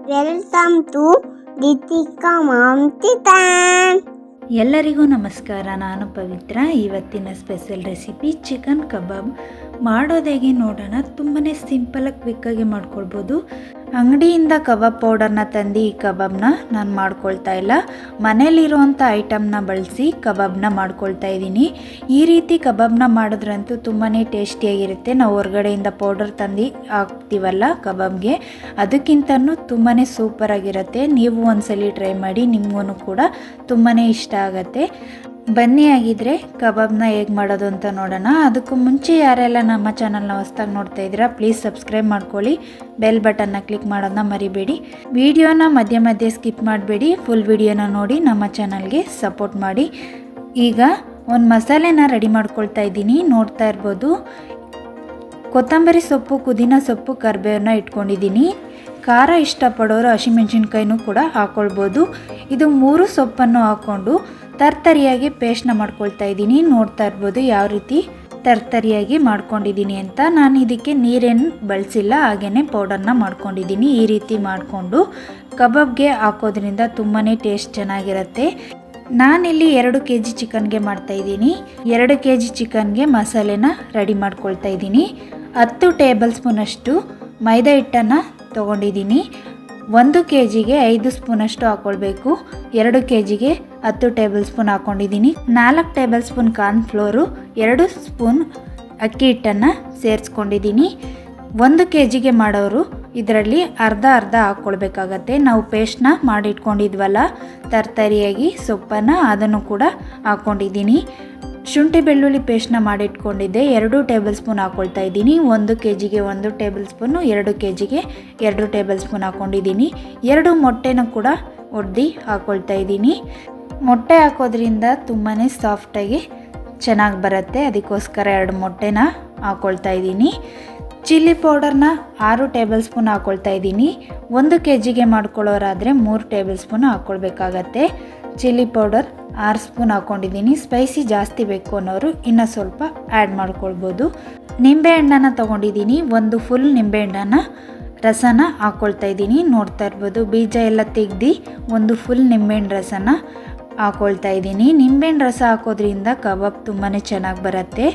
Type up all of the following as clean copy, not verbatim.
Welcome to Deepika ma'am kitchen. ಎಲ್ಲರಿಗೂ ನಮಸ್ಕಾರ. ನಾನು ಪವಿತ್ರ. ಇವತ್ತಿನ ಸ್ಪೆಷಲ್ ರೆಸಿಪಿ ಚಿಕನ್ ಕಬಾಬ್. ಮಾಡೋದು ಹೇಗೆ ನೋಡೋಣ. ತುಂಬಾ ಸಿಂಪಲಾಗಿ ಕ್ವಿಕ್ಕಾಗಿ ಮಾಡ್ಕೊಳ್ಬೋದು. ಅಂಗಡಿಯಿಂದ ಕಬಾಬ್ ಪೌಡರ್ನ ತಂದು ಈ ಕಬಾಬ್ನ ನಾನು ಮಾಡ್ಕೊಳ್ತಾ ಇಲ್ಲ, ಮನೇಲಿರುವಂಥ ಐಟಮ್ನ ಬಳಸಿ ಕಬಾಬ್ನ ಮಾಡ್ಕೊಳ್ತಾ ಇದ್ದೀನಿ. ಈ ರೀತಿ ಕಬಾಬ್ನ ಮಾಡಿದ್ರಂತೂ ತುಂಬಾ ಟೇಸ್ಟಿಯಾಗಿರುತ್ತೆ. ನಾವು ಹೊರಗಡೆಯಿಂದ ಪೌಡರ್ ತಂದು ಹಾಕ್ತೀವಲ್ಲ ಕಬಾಬ್ಗೆ, ಅದಕ್ಕಿಂತನೂ ತುಂಬಾ ಸೂಪರಾಗಿರುತ್ತೆ. ನೀವು ಒಂದ್ಸಲಿ ಟ್ರೈ ಮಾಡಿ, ನಿಮಗೂ ಕೂಡ ತುಂಬಾ ಇಷ್ಟ ಆಗುತ್ತೆ. ಬನ್ನಿ ಆಗಿದ್ರೆ ಕಬಾಬ್ನ ಹೇಗೆ ಮಾಡೋದು ಅಂತ ನೋಡೋಣ. ಅದಕ್ಕೂ ಮುಂಚೆ ಯಾರೆಲ್ಲ ನಮ್ಮ ಚಾನಲ್ನ ಹೊಸ್ದಾಗಿ ನೋಡ್ತಾ ಇದ್ದೀರಾ, ಪ್ಲೀಸ್ ಸಬ್ಸ್ಕ್ರೈಬ್ ಮಾಡ್ಕೊಳ್ಳಿ, ಬೆಲ್ ಬಟನ್ನ ಕ್ಲಿಕ್ ಮಾಡೋದನ್ನ ಮರಿಬೇಡಿ. ವಿಡಿಯೋನ ಮಧ್ಯೆ ಮಧ್ಯೆ ಸ್ಕಿಪ್ ಮಾಡಬೇಡಿ, ಫುಲ್ ವಿಡಿಯೋನ ನೋಡಿ ನಮ್ಮ ಚಾನಲ್ಗೆ ಸಪೋರ್ಟ್ ಮಾಡಿ. ಈಗ ಒಂದು ಮಸಾಲೆನ ರೆಡಿ ಮಾಡ್ಕೊಳ್ತಾ ಇದ್ದೀನಿ. ನೋಡ್ತಾ ಇರ್ಬೋದು, ಕೊತ್ತಂಬರಿ ಸೊಪ್ಪು, ಪುದೀನ ಸೊಪ್ಪು, ಕರಿಬೇವನ್ನ ಇಟ್ಕೊಂಡಿದ್ದೀನಿ. ಖಾರ ಇಷ್ಟಪಡೋರು ಹಸಿಮೆಣಸಿನ್ಕಾಯಿನೂ ಕೂಡ ಹಾಕ್ಕೊಳ್ಬೋದು. ಇದು 3 ಸೊಪ್ಪನ್ನು ಹಾಕ್ಕೊಂಡು ತರ್ತರಿಯಾಗಿ ಪೇಸ್ಟ್ನ ಮಾಡ್ಕೊಳ್ತಾ ಇದ್ದೀನಿ. ನೋಡ್ತಾ ಇರ್ಬೋದು ಯಾವ ರೀತಿ ತರ್ತರಿಯಾಗಿ ಮಾಡ್ಕೊಂಡಿದ್ದೀನಿ ಅಂತ. ನಾನು ಇದಕ್ಕೆ ನೀರೇನು ಬಳಸಿಲ್ಲ, ಹಾಗೆಯೇ ಪೌಡರ್ನ ಮಾಡ್ಕೊಂಡಿದ್ದೀನಿ. ಈ ರೀತಿ ಮಾಡಿಕೊಂಡು ಕಬಾಬ್ಗೆ ಹಾಕೋದ್ರಿಂದ ತುಂಬಾ ಟೇಸ್ಟ್ ಚೆನ್ನಾಗಿರುತ್ತೆ. ನಾನಿಲ್ಲಿ 2 kg ಚಿಕನ್ಗೆ ಮಾಡ್ತಾಯಿದ್ದೀನಿ. 2 kg ಚಿಕನ್ಗೆ ಮಸಾಲೆನ ರೆಡಿ ಮಾಡ್ಕೊಳ್ತಾ ಇದ್ದೀನಿ. 10 ಟೇಬಲ್ ಸ್ಪೂನಷ್ಟು ಮೈದಾ ಹಿಟ್ಟನ್ನು ತೊಗೊಂಡಿದ್ದೀನಿ. 1 kgಗೆ 5 ಸ್ಪೂನಷ್ಟು ಹಾಕ್ಕೊಳ್ಬೇಕು. 2 kgಗೆ 10 ಟೇಬಲ್ ಸ್ಪೂನ್ ಹಾಕ್ಕೊಂಡಿದ್ದೀನಿ. 4 ಟೇಬಲ್ ಸ್ಪೂನ್ ಕಾರ್ನ್ಫ್ಲೋರು, 2 ಸ್ಪೂನ್ ಅಕ್ಕಿ ಹಿಟ್ಟನ್ನು ಸೇರಿಸ್ಕೊಂಡಿದ್ದೀನಿ. 1 kgಗೆ ಮಾಡೋರು ಇದರಲ್ಲಿ ಅರ್ಧ ಹಾಕ್ಕೊಳ್ಬೇಕಾಗತ್ತೆ. ನಾವು ಪೇಸ್ಟ್ನ ಮಾಡಿಟ್ಕೊಂಡಿದ್ವಲ್ಲ ತರ್ತರಿಯಾಗಿ ಸೊಪ್ಪನ್ನು, ಅದನ್ನು ಕೂಡ ಹಾಕ್ಕೊಂಡಿದ್ದೀನಿ. ಶುಂಠಿ ಬೆಳ್ಳುಳ್ಳಿ ಪೇಸ್ಟ್ನ ಮಾಡಿಟ್ಕೊಂಡಿದ್ದೆ, 2 ಟೇಬಲ್ ಸ್ಪೂನ್ ಹಾಕ್ಕೊಳ್ತಾ ಇದ್ದೀನಿ. 1 kgಗೆ 1 ಟೇಬಲ್ ಸ್ಪೂನು, 2 kgಗೆ 2 ಟೇಬಲ್ ಸ್ಪೂನ್ ಹಾಕ್ಕೊಂಡಿದ್ದೀನಿ. 2 ಮೊಟ್ಟೆನೂ ಕೂಡ ಒಡ್ದು ಹಾಕ್ಕೊಳ್ತಾ ಇದ್ದೀನಿ. ಮೊಟ್ಟೆ ಹಾಕೋದ್ರಿಂದ ತುಂಬಾ ಸಾಫ್ಟಾಗಿ ಚೆನ್ನಾಗಿ ಬರುತ್ತೆ, ಅದಕ್ಕೋಸ್ಕರ 2 ಮೊಟ್ಟೆನ ಹಾಕ್ಕೊಳ್ತಾ ಇದ್ದೀನಿ. ಚಿಲ್ಲಿ ಪೌಡರ್ನ 6 ಟೇಬಲ್ ಸ್ಪೂನ್ ಹಾಕ್ಕೊಳ್ತಾ ಇದ್ದೀನಿ. 1 kgಗೆ ಮಾಡ್ಕೊಳ್ಳೋರಾದರೆ 3 ಟೇಬಲ್ ಸ್ಪೂನ್ ಹಾಕ್ಕೊಳ್ಬೇಕಾಗತ್ತೆ. ಚಿಲ್ಲಿ ಪೌಡರ್ 6 ಸ್ಪೂನ್ ಹಾಕ್ಕೊಂಡಿದ್ದೀನಿ. ಸ್ಪೈಸಿ ಜಾಸ್ತಿ ಬೇಕು ಅನ್ನೋರು ಇನ್ನೂ ಸ್ವಲ್ಪ ಆ್ಯಡ್ ಮಾಡ್ಕೊಳ್ಬೋದು. ನಿಂಬೆಹಣ್ಣನ್ನು ತೊಗೊಂಡಿದ್ದೀನಿ. 1 ಫುಲ್ ನಿಂಬೆಹಣ್ಣನ್ನು ರಸನ ಹಾಕ್ಕೊಳ್ತಾ ಇದ್ದೀನಿ. ನೋಡ್ತಾ ಇರ್ಬೋದು, ಬೀಜ ಎಲ್ಲ ತೆಗ್ದು 1 ಫುಲ್ ನಿಂಬೆಹಣ್ಣು ರಸನ ಹಾಕ್ಕೊಳ್ತಾ ಇದ್ದೀನಿ. ನಿಂಬೆಹಣ್ಣು ರಸ ಹಾಕೋದ್ರಿಂದ ಕಬಾಬ್ ತುಂಬಾ ಚೆನ್ನಾಗಿ ಬರುತ್ತೆ.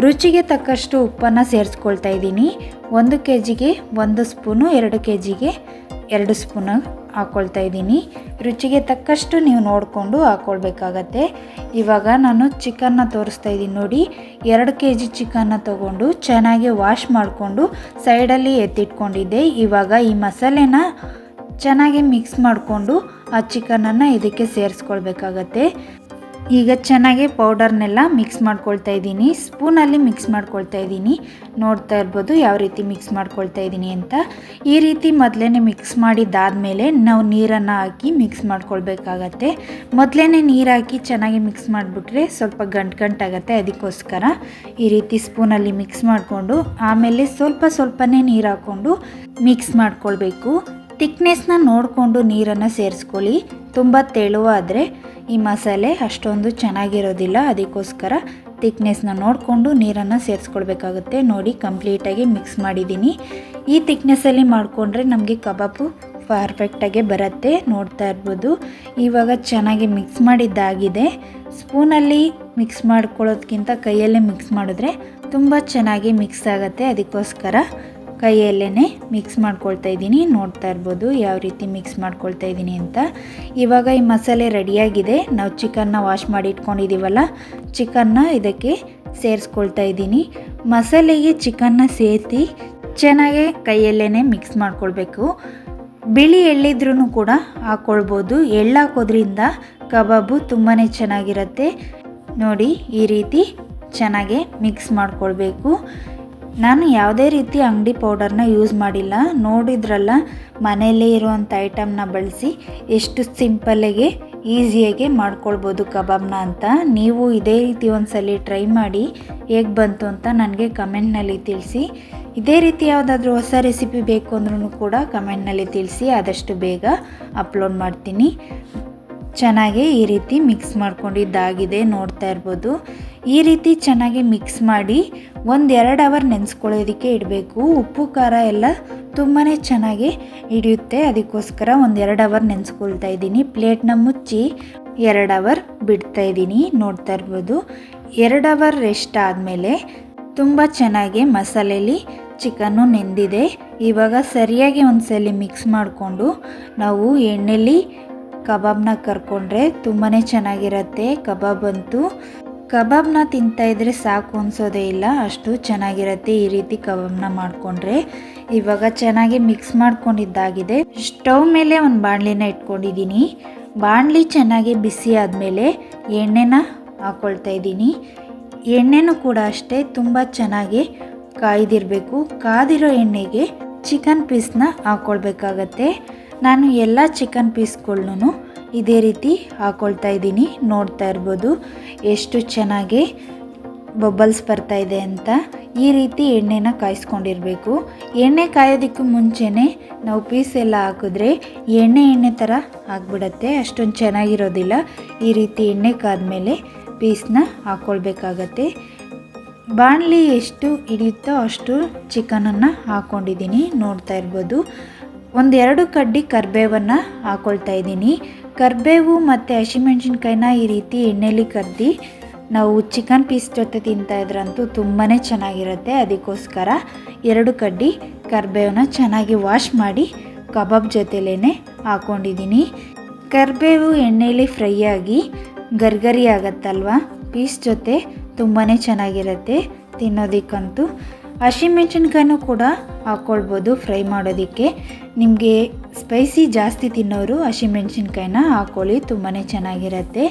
ರುಚಿಗೆ ತಕ್ಕಷ್ಟು ಉಪ್ಪನ್ನು ಸೇರಿಸ್ಕೊಳ್ತಾ ಇದ್ದೀನಿ. 1 kgಗೆ 1 ಸ್ಪೂನು, 2 kgಗೆ 2 ಸ್ಪೂನು ಹಾಕ್ಕೊಳ್ತಾ ಇದ್ದೀನಿ. ರುಚಿಗೆ ತಕ್ಕಷ್ಟು ನೀವು ನೋಡಿಕೊಂಡು ಹಾಕ್ಕೊಳ್ಬೇಕಾಗತ್ತೆ. ಇವಾಗ ನಾನು ಚಿಕನ್ನ ತೋರಿಸ್ತಾ ಇದ್ದೀನಿ ನೋಡಿ. 2 kg ಚಿಕನ್ನ ತೊಗೊಂಡು ಚೆನ್ನಾಗಿ ವಾಶ್ ಮಾಡಿಕೊಂಡು ಸೈಡಲ್ಲಿ ಎತ್ತಿಟ್ಕೊಂಡಿದ್ದೆ. ಇವಾಗ ಈ ಮಸಾಲೆನ ಚೆನ್ನಾಗಿ ಮಿಕ್ಸ್ ಮಾಡಿಕೊಂಡು ಆ ಚಿಕನನ್ನು ಇದಕ್ಕೆ ಸೇರಿಸ್ಕೊಳ್ಬೇಕಾಗತ್ತೆ. ಈಗ ಚೆನ್ನಾಗಿ ಪೌಡರ್ನೆಲ್ಲ ಮಿಕ್ಸ್ ಮಾಡ್ಕೊಳ್ತಾ ಇದ್ದೀನಿ. ಸ್ಪೂನಲ್ಲಿ ಮಿಕ್ಸ್ ಮಾಡ್ಕೊಳ್ತಾ ಇದ್ದೀನಿ. ನೋಡ್ತಾ ಇರ್ಬೋದು ಯಾವ ರೀತಿ ಮಿಕ್ಸ್ ಮಾಡ್ಕೊಳ್ತಾ ಇದ್ದೀನಿ ಅಂತ. ಈ ರೀತಿ ಮೊದಲೇ ಮಿಕ್ಸ್ ಮಾಡಿದ್ದಾದಮೇಲೆ ನಾವು ನೀರನ್ನು ಹಾಕಿ ಮಿಕ್ಸ್ ಮಾಡ್ಕೊಳ್ಬೇಕಾಗತ್ತೆ. ಮೊದಲೇ ನೀರು ಹಾಕಿ ಚೆನ್ನಾಗಿ ಮಿಕ್ಸ್ ಮಾಡಿಬಿಟ್ರೆ ಸ್ವಲ್ಪ ಗಂಟಾಗತ್ತೆ. ಅದಕ್ಕೋಸ್ಕರ ಈ ರೀತಿ ಸ್ಪೂನಲ್ಲಿ ಮಿಕ್ಸ್ ಮಾಡಿಕೊಂಡು ಆಮೇಲೆ ಸ್ವಲ್ಪನೇ ನೀರು ಹಾಕ್ಕೊಂಡು ಮಿಕ್ಸ್ ಮಾಡ್ಕೊಳ್ಬೇಕು. ತಿಕ್ನೆಸ್ನ ನೋಡಿಕೊಂಡು ನೀರನ್ನು ಸೇರಿಸ್ಕೊಳ್ಳಿ. ತುಂಬ ತೆಳುವಾದರೆ ಈ ಮಸಾಲೆ ಅಷ್ಟೊಂದು ಚೆನ್ನಾಗಿರೋದಿಲ್ಲ, ಅದಕ್ಕೋಸ್ಕರ ತಿಕ್ನೆಸ್ನ ನೋಡಿಕೊಂಡು ನೀರನ್ನು ಸೇರಿಸ್ಕೊಳ್ಬೇಕಾಗುತ್ತೆ. ನೋಡಿ, ಕಂಪ್ಲೀಟಾಗಿ ಮಿಕ್ಸ್ ಮಾಡಿದ್ದೀನಿ. ಈ ತಿಕ್ನೆಸ್ಸಲ್ಲಿ ಮಾಡಿಕೊಂಡ್ರೆ ನಮಗೆ ಕಬಾಬು ಪರ್ಫೆಕ್ಟಾಗಿ ಬರುತ್ತೆ. ನೋಡ್ತಾ ಇರ್ಬೋದು, ಇವಾಗ ಚೆನ್ನಾಗಿ ಮಿಕ್ಸ್ ಮಾಡಿದ್ದಾಗಿದೆ. ಸ್ಪೂನಲ್ಲಿ ಮಿಕ್ಸ್ ಮಾಡ್ಕೊಳ್ಳೋದಕ್ಕಿಂತ ಕೈಯಲ್ಲೇ ಮಿಕ್ಸ್ ಮಾಡಿದ್ರೆ ತುಂಬ ಚೆನ್ನಾಗಿ ಮಿಕ್ಸ್ ಆಗುತ್ತೆ. ಅದಕ್ಕೋಸ್ಕರ ಕೈಯಲ್ಲೇ ಮಿಕ್ಸ್ ಮಾಡ್ಕೊಳ್ತಾ ಇದ್ದೀನಿ. ನೋಡ್ತಾ ಇರ್ಬೋದು ಯಾವ ರೀತಿ ಮಿಕ್ಸ್ ಮಾಡ್ಕೊಳ್ತಾ ಇದ್ದೀನಿ ಅಂತ. ಇವಾಗ ಈ ಮಸಾಲೆ ರೆಡಿಯಾಗಿದೆ. ನಾವು ಚಿಕನ್ನ ವಾಶ್ ಮಾಡಿ ಇಟ್ಕೊಂಡಿದ್ದೀವಲ್ಲ, ಚಿಕನ್ನ ಇದಕ್ಕೆ ಸೇರಿಸ್ಕೊಳ್ತಾ ಇದ್ದೀನಿ. ಮಸಾಲೆಗೆ ಚಿಕನ್ನ ಸೇರಿಸಿ ಚೆನ್ನಾಗಿ ಕೈಯಲ್ಲೇ ಮಿಕ್ಸ್ ಮಾಡ್ಕೊಳ್ಬೇಕು. ಬಿಳಿ ಎಳ್ಳಿದ್ರೂ ಕೂಡ ಹಾಕ್ಕೊಳ್ಬೋದು. ಎಳ್ಳು ಹಾಕೋದ್ರಿಂದ ಕಬಾಬು ತುಂಬಾ ಚೆನ್ನಾಗಿರುತ್ತೆ. ನೋಡಿ, ಈ ರೀತಿ ಚೆನ್ನಾಗಿ ಮಿಕ್ಸ್ ಮಾಡ್ಕೊಳ್ಬೇಕು. ನಾನು ಯಾವುದೇ ರೀತಿ ಅಂಗಡಿ ಪೌಡರ್ನ ಯೂಸ್ ಮಾಡಿಲ್ಲ. ನೋಡಿದ್ರಲ್ಲ, ಮನೆಯಲ್ಲೇ ಇರುವಂಥ ಐಟಮ್ನ ಬಳಸಿ ಎಷ್ಟು ಸಿಂಪಲ್ಲಾಗಿ ಈಸಿಯಾಗಿ ಮಾಡ್ಕೊಳ್ಬೋದು ಕಬಾಬ್ನ ಅಂತ. ನೀವು ಇದೇ ರೀತಿ ಒಂದ್ಸಲಿ ಟ್ರೈ ಮಾಡಿ ಹೇಗೆ ಬಂತು ಅಂತ ನನಗೆ ಕಮೆಂಟ್ನಲ್ಲಿ ತಿಳಿಸಿ. ಇದೇ ರೀತಿ ಯಾವುದಾದ್ರೂ ಹೊಸ ರೆಸಿಪಿ ಬೇಕು ಅಂದ್ರೂ ಕೂಡ ಕಮೆಂಟ್ನಲ್ಲಿ ತಿಳಿಸಿ, ಆದಷ್ಟು ಬೇಗ ಅಪ್ಲೋಡ್ ಮಾಡ್ತೀನಿ. ಚೆನ್ನಾಗಿ ಈ ರೀತಿ ಮಿಕ್ಸ್ ಮಾಡ್ಕೊಂಡಿದ್ದಾಗಿದೆ. ನೋಡ್ತಾ ಇರ್ಬೋದು, ಈ ರೀತಿ ಚೆನ್ನಾಗಿ ಮಿಕ್ಸ್ ಮಾಡಿ 1-2 ಅವರ್ ನೆನೆಸ್ಕೊಳ್ಳೋದಕ್ಕೆ ಇಡಬೇಕು. ಉಪ್ಪು ಖಾರ ಎಲ್ಲ ತುಂಬಾ ಚೆನ್ನಾಗಿ ಹಿಡಿಯುತ್ತೆ, ಅದಕ್ಕೋಸ್ಕರ 1-2 ಅವರ್ ನೆನೆಸ್ಕೊಳ್ತಾ ಇದ್ದೀನಿ. ಪ್ಲೇಟ್ನ ಮುಚ್ಚಿ 2 ಅವರ್ ಬಿಡ್ತಾ ಇದ್ದೀನಿ. ನೋಡ್ತಾ ಇರ್ಬೋದು 2 ಅವರ್ ರೆಸ್ಟ್ ಆದಮೇಲೆ ತುಂಬ ಚೆನ್ನಾಗಿ ಮಸಾಲೆಯಲ್ಲಿ ಚಿಕನ್ನು ನೆಂದಿದೆ. ಇವಾಗ ಸರಿಯಾಗಿ ಒಂದ್ಸಲಿ ಮಿಕ್ಸ್ ಮಾಡಿಕೊಂಡು ನಾವು ಎಣ್ಣೆಲಿ ಕಬಾಬ್ನ ಕರ್ಕೊಂಡ್ರೆ ತುಂಬಾ ಚೆನ್ನಾಗಿರುತ್ತೆ. ಕಬಾಬ್ನ ತಿಂತಾಯಿದ್ರೆ ಸಾಕು ಅನಿಸೋದೇ ಇಲ್ಲ, ಅಷ್ಟು ಚೆನ್ನಾಗಿರುತ್ತೆ ಈ ರೀತಿ ಕಬಾಬ್ನ ಮಾಡಿಕೊಂಡ್ರೆ. ಇವಾಗ ಚೆನ್ನಾಗಿ ಮಿಕ್ಸ್ ಮಾಡ್ಕೊಂಡಿದ್ದಾಗಿದೆ. ಸ್ಟವ್ ಮೇಲೆ ಒಂದು ಬಾಣಲಿನ ಇಟ್ಕೊಂಡಿದ್ದೀನಿ. ಬಾಣಲಿ ಚೆನ್ನಾಗಿ ಬಿಸಿ ಆದಮೇಲೆ ಎಣ್ಣೆನ ಹಾಕ್ಕೊಳ್ತಾ ಇದ್ದೀನಿ. ಎಣ್ಣೆನೂ ಕೂಡ ಅಷ್ಟೇ ತುಂಬ ಚೆನ್ನಾಗಿ ಕಾಯ್ದಿರಬೇಕು. ಕಾದಿರೋ ಎಣ್ಣೆಗೆ ಚಿಕನ್ ಪೀಸ್ನ ಹಾಕ್ಕೊಳ್ಬೇಕಾಗತ್ತೆ. ನಾನು ಎಲ್ಲ ಚಿಕನ್ ಪೀಸ್ಗಳ್ನೂ ಇದೇ ರೀತಿ ಹಾಕ್ಕೊಳ್ತಾ ಇದ್ದೀನಿ. ನೋಡ್ತಾ ಇರ್ಬೋದು ಎಷ್ಟು ಚೆನ್ನಾಗಿ ಬಬಲ್ಸ್ ಬರ್ತಾ ಇದೆ ಅಂತ. ಈ ರೀತಿ ಎಣ್ಣೆನ ಕಾಯಿಸ್ಕೊಂಡಿರಬೇಕು. ಎಣ್ಣೆ ಕಾಯೋದಕ್ಕೂ ಮುಂಚೆನೇ ನಾವು ಪೀಸ್ ಎಲ್ಲ ಹಾಕಿದ್ರೆ ಎಣ್ಣೆ ಥರ ಆಗಿಬಿಡತ್ತೆ, ಅಷ್ಟೊಂದು ಚೆನ್ನಾಗಿರೋದಿಲ್ಲ. ಈ ರೀತಿ ಎಣ್ಣೆ ಕಾದ್ಮೇಲೆ ಪೀಸ್ನ ಹಾಕ್ಕೊಳ್ಬೇಕಾಗತ್ತೆ. ಬಾಣಲಿ ಎಷ್ಟು ಹಿಡಿಯುತ್ತೋ ಅಷ್ಟು ಚಿಕನನ್ನು ಹಾಕ್ಕೊಂಡಿದ್ದೀನಿ. ನೋಡ್ತಾ ಇರ್ಬೋದು 1-2 ಕಡ್ಡಿ ಕರಿಬೇವನ್ನು ಹಾಕ್ಕೊಳ್ತಾ ಇದ್ದೀನಿ. ಕರಿಬೇವು ಮತ್ತು ಹಸಿಮೆಣ್ಸಿನ್ಕಾಯಿನ ಈ ರೀತಿ ಎಣ್ಣೆಲಿ ಕರ್ದು ನಾವು ಚಿಕನ್ ಪೀಸ್ ಜೊತೆ ತಿಂತಾಯಿದ್ರಂತೂ ತುಂಬಾ ಚೆನ್ನಾಗಿರುತ್ತೆ. ಅದಕ್ಕೋಸ್ಕರ 2 ಕಡ್ಡಿ ಕರಿಬೇವನ್ನ ಚೆನ್ನಾಗಿ ವಾಶ್ ಮಾಡಿ ಕಬಾಬ್ ಜೊತೆಲೇ ಹಾಕ್ಕೊಂಡಿದ್ದೀನಿ. ಕರಿಬೇವು ಎಣ್ಣೆಲಿ ಫ್ರೈ ಆಗಿ ಗರ್ಗರಿ ಆಗತ್ತಲ್ವ, ಪೀಸ್ ಜೊತೆ ತುಂಬಾ ಚೆನ್ನಾಗಿರುತ್ತೆ ತಿನ್ನೋದಕ್ಕಂತೂ. ಹಸಿಮೆಣ್ಸಿನ್ಕಾಯಿನೂ ಕೂಡ ಹಾಕ್ಕೊಳ್ಬೋದು ಫ್ರೈ ಮಾಡೋದಕ್ಕೆ. ನಿಮಗೆ ಸ್ಪೈಸಿ ಜಾಸ್ತಿ ತಿನ್ನೋರು ಹಸಿಮೆಣ್ಸಿನ್ಕಾಯಿನ ಹಾಕ್ಕೊಳ್ಳಿ, ತುಂಬಾ ಚೆನ್ನಾಗಿರುತ್ತೆ.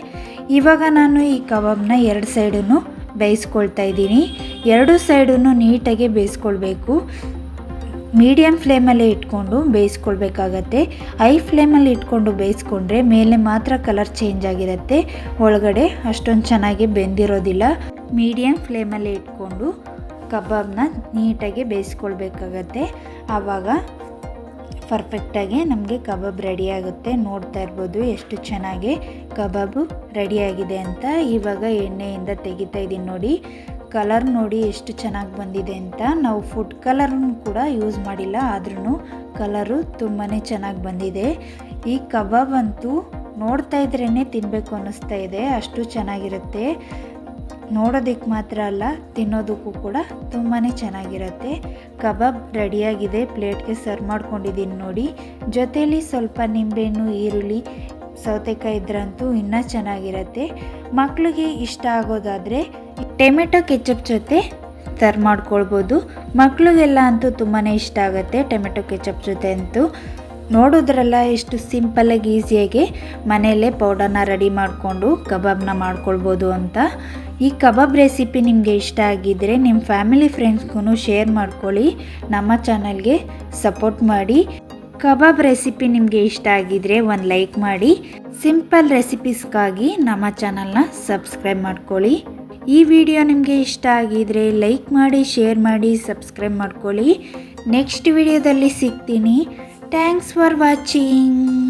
ಇವಾಗ ನಾನು ಈ ಕಬಾಬ್ನ 2 ಸೈಡನ್ನು ಬೇಯಿಸ್ಕೊಳ್ತಾ ಇದ್ದೀನಿ. 2 ಸೈಡನ್ನು ನೀಟಾಗಿ ಬೇಯಿಸ್ಕೊಳ್ಬೇಕು. ಮೀಡಿಯಮ್ ಫ್ಲೇಮಲ್ಲೇ ಇಟ್ಕೊಂಡು ಬೇಯಿಸ್ಕೊಳ್ಬೇಕಾಗತ್ತೆ. ಹೈ ಫ್ಲೇಮಲ್ಲಿ ಇಟ್ಕೊಂಡು ಬೇಯಿಸ್ಕೊಂಡ್ರೆ ಮೇಲೆ ಮಾತ್ರ ಕಲರ್ ಚೇಂಜ್ ಆಗಿರುತ್ತೆ, ಒಳಗಡೆ ಅಷ್ಟೊಂದು ಚೆನ್ನಾಗಿ ಬೆಂದಿರೋದಿಲ್ಲ. ಮೀಡಿಯಮ್ ಫ್ಲೇಮಲ್ಲೇ ಇಟ್ಕೊಂಡು ಕಬಾಬ್ನ ನೀಟಾಗಿ ಬೇಯಿಸ್ಕೊಳ್ಬೇಕಾಗತ್ತೆ. ಆವಾಗ ಪರ್ಫೆಕ್ಟಾಗಿ ನಮಗೆ ಕಬಾಬ್ ರೆಡಿಯಾಗುತ್ತೆ. ನೋಡ್ತಾ ಇರ್ಬೋದು ಎಷ್ಟು ಚೆನ್ನಾಗಿ ಕಬಾಬು ರೆಡಿಯಾಗಿದೆ ಅಂತ. ಇವಾಗ ಎಣ್ಣೆಯಿಂದ ತೆಗಿತಾ ಇದ್ದೀನಿ ನೋಡಿ. ಕಲರ್ ನೋಡಿ ಎಷ್ಟು ಚೆನ್ನಾಗಿ ಬಂದಿದೆ ಅಂತ. ನಾವು ಫುಡ್ ಕಲರ್ನು ಕೂಡ ಯೂಸ್ ಮಾಡಿಲ್ಲ, ಆದ್ರೂ ಕಲರು ತುಂಬಾ ಚೆನ್ನಾಗಿ ಬಂದಿದೆ. ಈ ಕಬಾಬ್ ಅಂತೂ ನೋಡ್ತಾ ಇದ್ರೇ ತಿನ್ನಬೇಕು ಅನ್ನಿಸ್ತಾ ಇದೆ, ಅಷ್ಟು ಚೆನ್ನಾಗಿರುತ್ತೆ. ನೋಡೋದಕ್ಕೆ ಮಾತ್ರ ಅಲ್ಲ, ತಿನ್ನೋದಕ್ಕೂ ಕೂಡ ತುಂಬಾ ಚೆನ್ನಾಗಿರುತ್ತೆ. ಕಬಾಬ್ ರೆಡಿಯಾಗಿದೆ. ಪ್ಲೇಟ್ಗೆ ಸರ್ವ್ ಮಾಡ್ಕೊಂಡಿದ್ದೀನಿ ನೋಡಿ. ಜೊತೆಯಲ್ಲಿ ಸ್ವಲ್ಪ ನಿಂಬೆಹಣ್ಣು, ಈರುಳ್ಳಿ, ಸೌತೆಕಾಯಿ ಇದ್ರಂತೂ ಇನ್ನೂ ಚೆನ್ನಾಗಿರುತ್ತೆ. ಮಕ್ಕಳಿಗೆ ಇಷ್ಟ ಆಗೋದಾದರೆ ಟೊಮೆಟೊ ಕೆಚಪ್ ಜೊತೆ ಸರ್ವ್ ಮಾಡ್ಕೊಳ್ಬೋದು. ಮಕ್ಕಳಿಗೆಲ್ಲ ಅಂತೂ ತುಂಬಾ ಇಷ್ಟ ಆಗುತ್ತೆ ಟೊಮೆಟೊ ಕೆಚಪ್ ಜೊತೆ ಅಂತೂ. ನೋಡೋದ್ರಲ್ಲ ಎಷ್ಟು ಸಿಂಪಲ್ಲಾಗಿ ಈಸಿಯಾಗಿ ಮನೆಯಲ್ಲೇ ಪೌಡರ್ನ ರೆಡಿ ಮಾಡಿಕೊಂಡು ಕಬಾಬ್ನ ಮಾಡ್ಕೊಳ್ಬೋದು ಅಂತ. ಈ ಕಬಾಬ್ ರೆಸಿಪಿ ನಿಮಗೆ ಇಷ್ಟ ಆಗಿದ್ದರೆ ನಿಮ್ಮ ಫ್ಯಾಮಿಲಿ ಫ್ರೆಂಡ್ಸ್ಗೂ ಶೇರ್ ಮಾಡ್ಕೊಳ್ಳಿ. ನಮ್ಮ ಚಾನಲ್ಗೆ ಸಪೋರ್ಟ್ ಮಾಡಿ. ಕಬಾಬ್ ರೆಸಿಪಿ ನಿಮಗೆ ಇಷ್ಟ ಆಗಿದ್ದರೆ ಒಂದು ಲೈಕ್ ಮಾಡಿ. ಸಿಂಪಲ್ ರೆಸಿಪೀಸ್ಗಾಗಿ ನಮ್ಮ ಚಾನಲ್ನ ಸಬ್ಸ್ಕ್ರೈಬ್ ಮಾಡ್ಕೊಳ್ಳಿ. ಈ ವಿಡಿಯೋ ನಿಮಗೆ ಇಷ್ಟ ಆಗಿದ್ದರೆ ಲೈಕ್ ಮಾಡಿ, ಶೇರ್ ಮಾಡಿ, ಸಬ್ಸ್ಕ್ರೈಬ್ ಮಾಡ್ಕೊಳ್ಳಿ. ನೆಕ್ಸ್ಟ್ ವಿಡಿಯೋದಲ್ಲಿ ಸಿಗ್ತೀನಿ. Thanks for watching.